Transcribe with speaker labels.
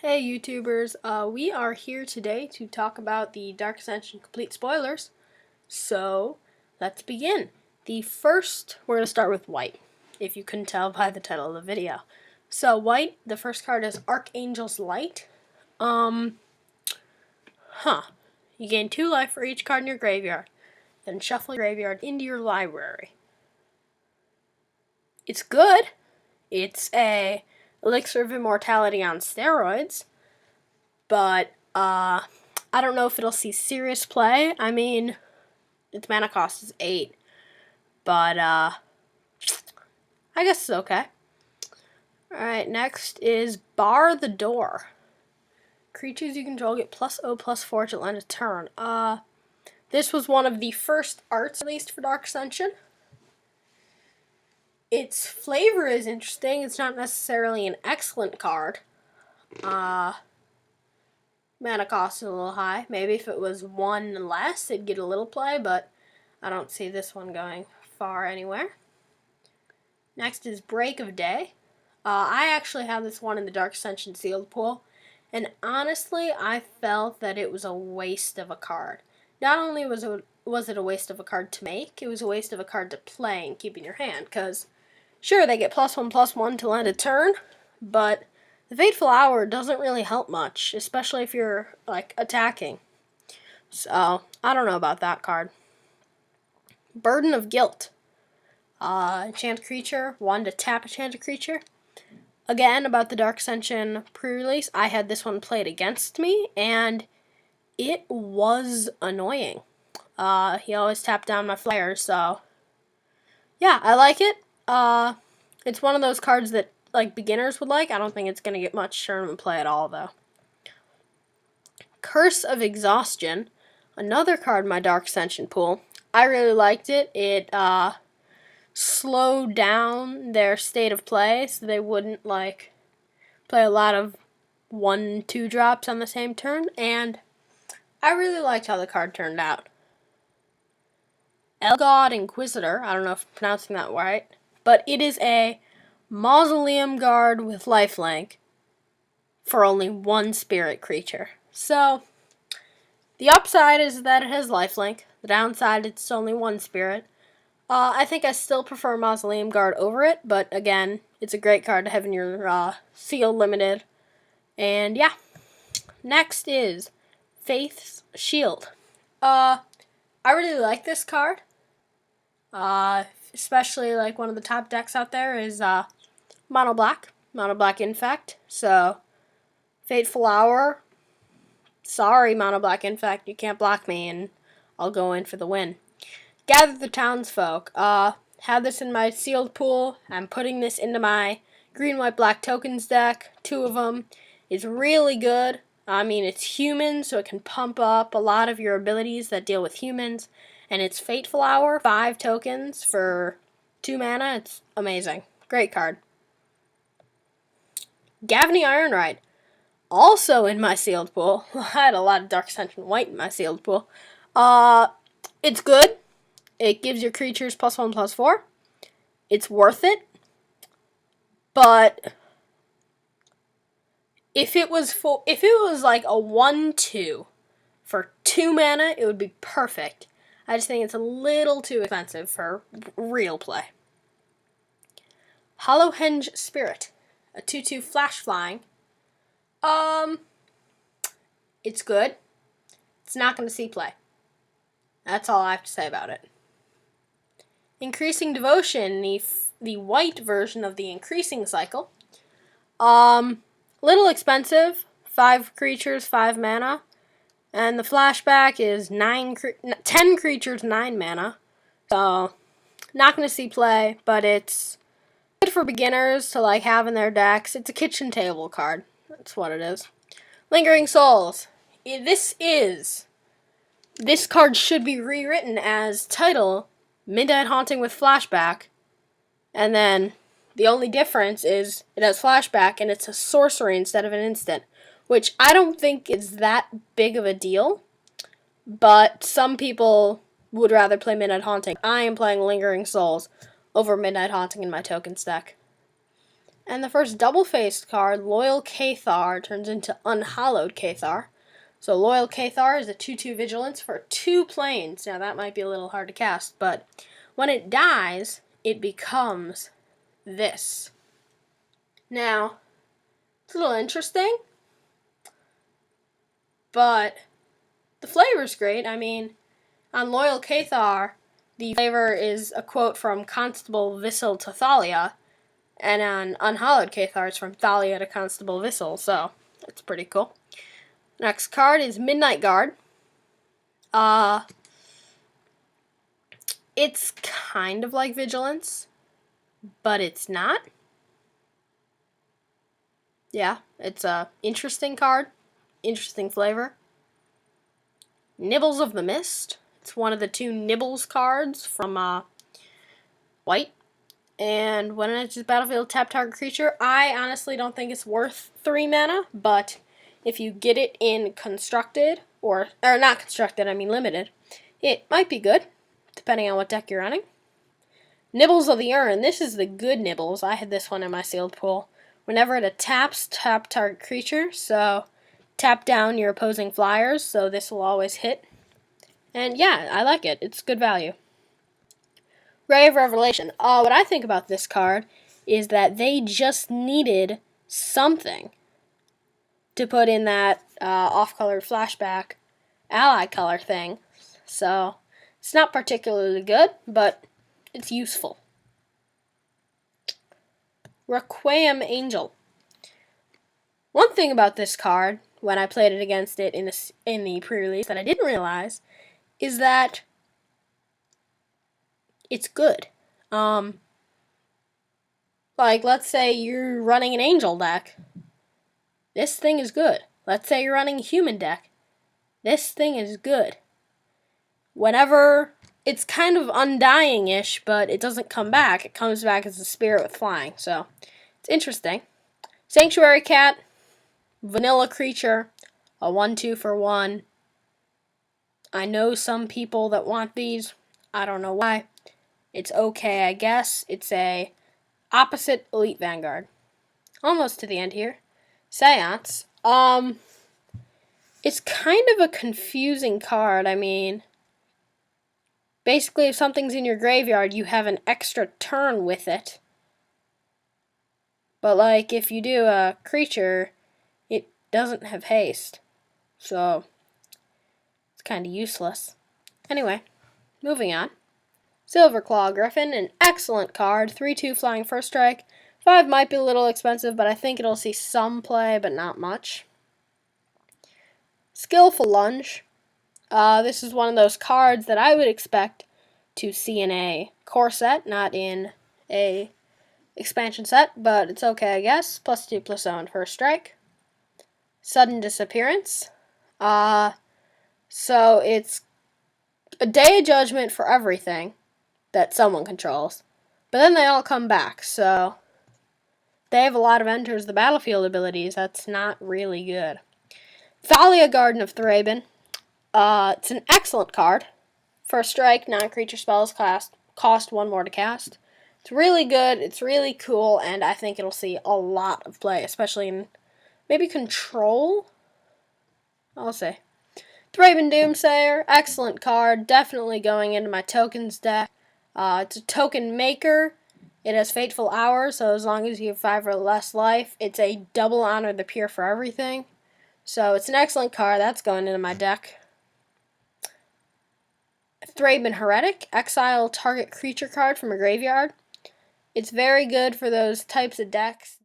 Speaker 1: Hey YouTubers, we are here today to talk about the Dark Ascension complete spoilers. So, let's begin. We're going to start with white, if you couldn't tell by the title of the video. So, white, the first card is Archangel's Light. You gain 2 life for each card in your graveyard. Then shuffle your graveyard into your library. It's good. It's a Elixir of Immortality on steroids. But, I don't know if it'll see serious play. I mean, its mana cost is 8. But, I guess it's okay. Alright, next is Bar the Door. Creatures you control get +0/+4 till end of turn. This was one of the first arts released for Dark Ascension. Its flavor is interesting. It's not necessarily an excellent card. Mana cost is a little high. Maybe if it was 1 less, it'd get a little play, but I don't see this one going far anywhere. Next is Break of Day. I actually have this one in the Dark Ascension sealed pool, and honestly, I felt that it was a waste of a card. Not only was it a waste of a card to make, it was a waste of a card to play and keep in your hand, because sure, they get +1/+1 till end of turn, but the Fateful Hour doesn't really help much, especially if you're, attacking. So, I don't know about that card. Burden of Guilt. Enchant creature, 1 to tap enchant a creature. Again, about the Dark Ascension pre-release, I had this one played against me, and it was annoying. He always tapped down my flyers, so yeah, I like it. It's one of those cards that beginners would like. I don't think it's going to get much tournament play at all, though. Curse of Exhaustion, another card in my Dark Ascension pool. I really liked it. It slowed down their state of play, so they wouldn't play a lot of 1/2 drops on the same turn, and I really liked how the card turned out. Elgod Inquisitor, I don't know if I'm pronouncing that right, but it is a Mausoleum Guard with lifelink for only 1 spirit creature. So, the upside is that it has lifelink. The downside, it's only 1 spirit. I think I still prefer Mausoleum Guard over it, but again, it's a great card to have in your Seal Limited. And yeah. Next is Faith's Shield. I really like this card. Especially one of the top decks out there is Mono Black Infect. So, Fateful Hour. Sorry, Mono Black Infect, you can't block me, and I'll go in for the win. Gather the Townsfolk. Have this in my sealed pool. I'm putting this into my green, white, black tokens deck. 2 of them. It's really good. I mean, it's human, so it can pump up a lot of your abilities that deal with humans. And it's Fateful Hour, 5 tokens for 2 mana. It's amazing. Great card. Gavany Ironride. Also in my sealed pool. I had a lot of Dark Ascension White in my sealed pool. It's good. It gives your creatures +1/+4. It's worth it. But if it was like a 1/2 for 2 mana, it would be perfect. I just think it's a little too expensive for real play. Hollowhenge Spirit, a 2/2 flash flying. It's good. It's not going to see play. That's all I have to say about it. Increasing Devotion, the white version of the increasing cycle. Little expensive. 5 creatures, 5 mana. And the flashback is 10 creatures, 9 mana. So, not going to see play, but it's good for beginners to have in their decks. It's a kitchen table card. That's what it is. Lingering Souls. This card should be rewritten as title, Midnight Haunting with Flashback. And then the only difference is it has flashback and it's a sorcery instead of an instant, which I don't think is that big of a deal, but some people would rather play Midnight Haunting. I am playing Lingering Souls over Midnight Haunting in my tokens deck. And the first double-faced card, Loyal Cathar, turns into Unhallowed Cathar. So Loyal Cathar is a 2/2 Vigilance for 2 planes. Now that might be a little hard to cast, but when it dies, it becomes this. Now, it's a little interesting, but the flavor's great. I mean, on Loyal Cathar, the flavor is a quote from Constable Vissel to Thalia, and on Unhallowed Cathar, it's from Thalia to Constable Vissel, so that's pretty cool. Next card is Midnight Guard. It's kind of like Vigilance, but it's not. Yeah, it's a interesting card, interesting flavor. Nibbles of the Mist. It's one of the 2 Nibbles cards from White. And when it enters the battlefield, tap target creature. I honestly don't think it's worth 3 mana, but if you get it in Constructed, or not Constructed, I mean Limited, it might be good, depending on what deck you're running. Nibbles of the Urn. This is the good Nibbles. I had this one in my sealed pool. Whenever it taps, tap target creature, so tap down your opposing flyers, so this will always hit. And yeah, I like it. It's good value. Ray of Revelation. What I think about this card is that they just needed something to put in that off-colored flashback ally color thing. So it's not particularly good, but it's useful. Requiem Angel. One thing about this card, when I played it against it in the pre-release that I didn't realize, is that it's good. Like, let's say you're running an Angel deck. This thing is good. Let's say you're running a human deck. This thing is good. Whenever it's kind of undying-ish, but it doesn't come back. It comes back as a spirit with flying, so it's interesting. Sanctuary Cat, vanilla creature, a 1/2 for 1. I know some people that want these. I don't know why. It's okay, I guess. It's a opposite Elite Vanguard. Almost to the end here. Seance. It's kind of a confusing card. I mean, basically, if something's in your graveyard, you have an extra turn with it. But, like, if you do a creature, it doesn't have haste. So, it's kind of useless. Anyway, moving on. Silverclaw Griffin, an excellent card. 3/2 flying first strike. 5 might be a little expensive, but I think it'll see some play, but not much. Skillful Lunge. This is one of those cards that I would expect to see in a core set, not in a expansion set, but it's okay, I guess. +2/+0 on first strike. Sudden Disappearance. So it's a Day of Judgment for everything that someone controls, but then they all come back, so they have a lot of enters the battlefield abilities. That's not really good. Thalia, Garden of Thraben. It's an excellent card. First strike, non-creature spells cost 1 more to cast. It's really good, it's really cool, and I think it'll see a lot of play, especially in maybe Control? I'll say. Thraben Doomsayer, excellent card, definitely going into my tokens deck. It's a token maker. It has Fateful Hour, so as long as you have 5 or less life, it's a double Honor the Pure for everything. So it's an excellent card. That's going into my deck. Thraben Heretic. Exile target creature card from a graveyard. It's very good for those types of decks